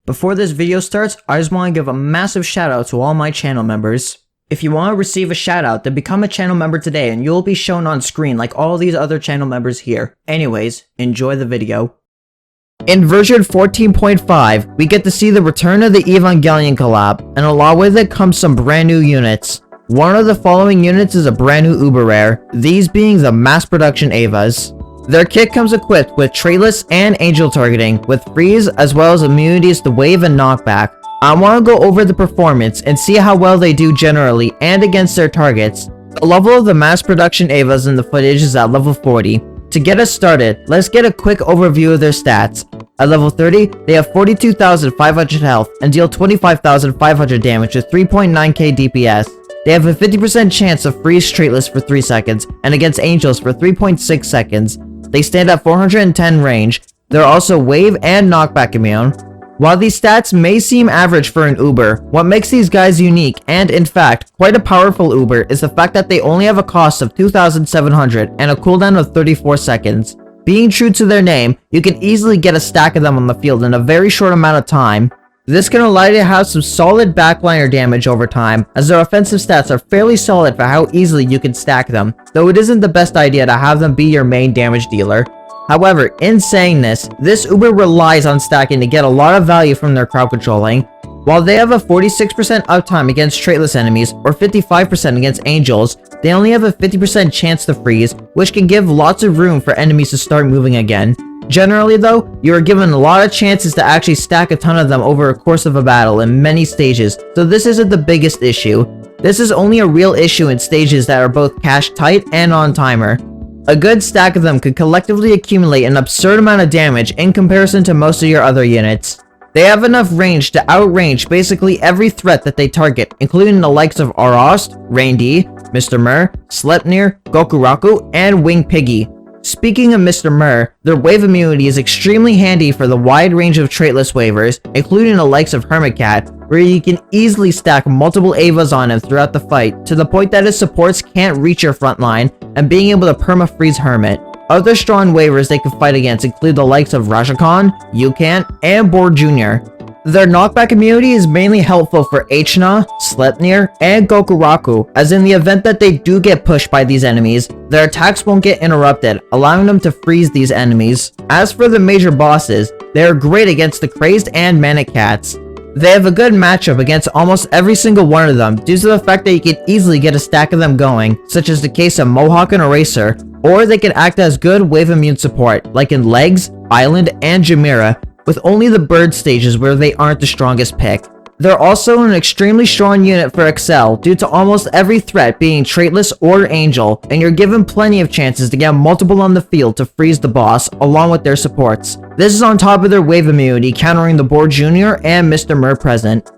Before this video starts, I just want to give a massive shout out to all my channel members. If you want to receive a shout out, then become a channel member today and you'll be shown on screen like all these other channel members here. Anyways, enjoy the video. In version 14.5, we get to see the return of the Evangelion collab, and along with it comes some brand new units. One of the following units is a brand new uber rare, these being the Mass Production EVAs. Their kit comes equipped with traitless and angel targeting, with freeze as well as immunities to wave and knockback. I want to go over the performance and see how well they do generally and against their targets. The level of the Mass Production EVAs in the footage is at level 40. To get us started, let's get a quick overview of their stats. At level 30, they have 42,500 health and deal 25,500 damage with 3.9k DPS. They have a 50% chance of freeze traitless for 3 seconds and against angels for 3.6 seconds. They stand at 410 range. They're also wave and knockback immune. While these stats may seem average for an Uber, what makes these guys unique and, in fact, quite a powerful Uber is the fact that they only have a cost of 2,700 and a cooldown of 34 seconds. Being true to their name, you can easily get a stack of them on the field in a very short amount of time. This can allow you to have some solid backliner damage over time, as their offensive stats are fairly solid for how easily you can stack them, though it isn't the best idea to have them be your main damage dealer. However, in saying this Uber relies on stacking to get a lot of value from their crowd controlling. While they have a 46% uptime against traitless enemies, or 55% against angels, they only have a 50% chance to freeze, which can give lots of room for enemies to start moving again. Generally though, you are given a lot of chances to actually stack a ton of them over a course of a battle in many stages, so this isn't the biggest issue. This is only a real issue in stages that are both cache tight and on timer. A good stack of them could collectively accumulate an absurd amount of damage in comparison to most of your other units. They have enough range to outrange basically every threat that they target, including the likes of Arost, Rain D, Mr. Mer, Sleipnir, Gokuraku, and Wing Piggy. Speaking of Mr. Mer, their wave immunity is extremely handy for the wide range of traitless waivers, including the likes of Hermit Cat, where you can easily stack multiple EVAs on him throughout the fight, to the point that his supports can't reach your front line, and being able to perma-freeze Hermit. Other strong waivers they can fight against include the likes of Rajakan, Yukant, and Boar Jr. Their knockback immunity is mainly helpful for Echna, Sleipnir, and Gokuraku, as in the event that they do get pushed by these enemies, their attacks won't get interrupted, allowing them to freeze these enemies. As for the major bosses, they are great against the Crazed and Manic Cats. They have a good matchup against almost every single one of them due to the fact that you can easily get a stack of them going, such as the case of Mohawk and Eraser, or they can act as good wave immune support, like in Legs, Island, and Jamira, with only the bird stages where they aren't the strongest pick. They're also an extremely strong unit for Excel due to almost every threat being traitless or angel, and you're given plenty of chances to get multiple on the field to freeze the boss along with their supports. This is on top of their wave immunity countering the Boar Jr. and Mr. Mer present.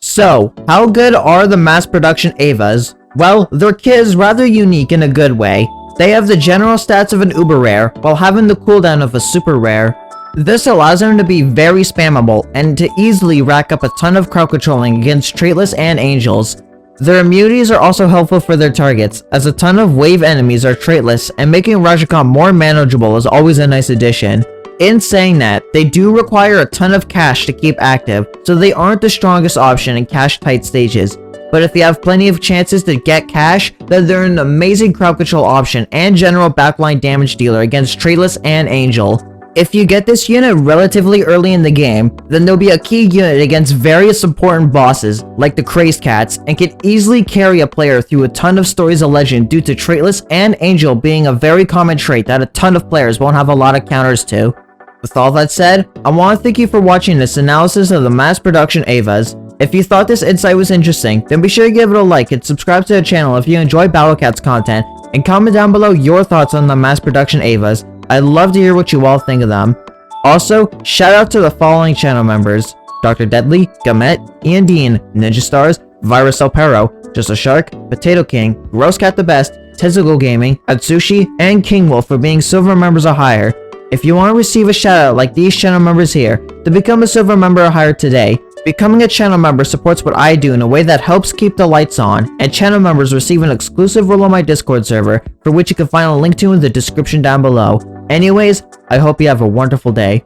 So, how good are the Mass Production EVAs? Well, their kit is rather unique in a good way. They have the general stats of an uber rare while having the cooldown of a super rare. This allows them to be very spammable and to easily rack up a ton of crowd controlling against traitless and angels. Their immunities are also helpful for their targets, as a ton of wave enemies are traitless, and making Rajakan more manageable is always a nice addition. In saying that, they do require a ton of cash to keep active, so they aren't the strongest option in cache tight stages. But if you have plenty of chances to get cash, then they're an amazing crowd control option and general backline damage dealer against traitless and angel. If you get this unit relatively early in the game, then they'll be a key unit against various important bosses, like the Crazed Cats, and can easily carry a player through a ton of stories of legend due to traitless and angel being a very common trait that a ton of players won't have a lot of counters to. With all that said, I want to thank you for watching this analysis of the Mass Production EVAs. If you thought this insight was interesting, then be sure to give it a like and subscribe to the channel if you enjoy Battlecat's content, and comment down below your thoughts on the Mass Production EVAs. I'd love to hear what you all think of them. Also, shout out to the following channel members: Dr. Deadly, Gamet, Ian Dean, Ninja Stars, Virus El Perro, Just a Shark, Potato King, Gross Cat the Best, Tezuko Gaming, Atsushi, and King Wolf for being silver members or higher. If you want to receive a shout out like these channel members here, then become a silver member or higher today. Becoming a channel member supports what I do in a way that helps keep the lights on, and channel members receive an exclusive role on my Discord server, for which you can find a link to in the description down below. Anyways, I hope you have a wonderful day.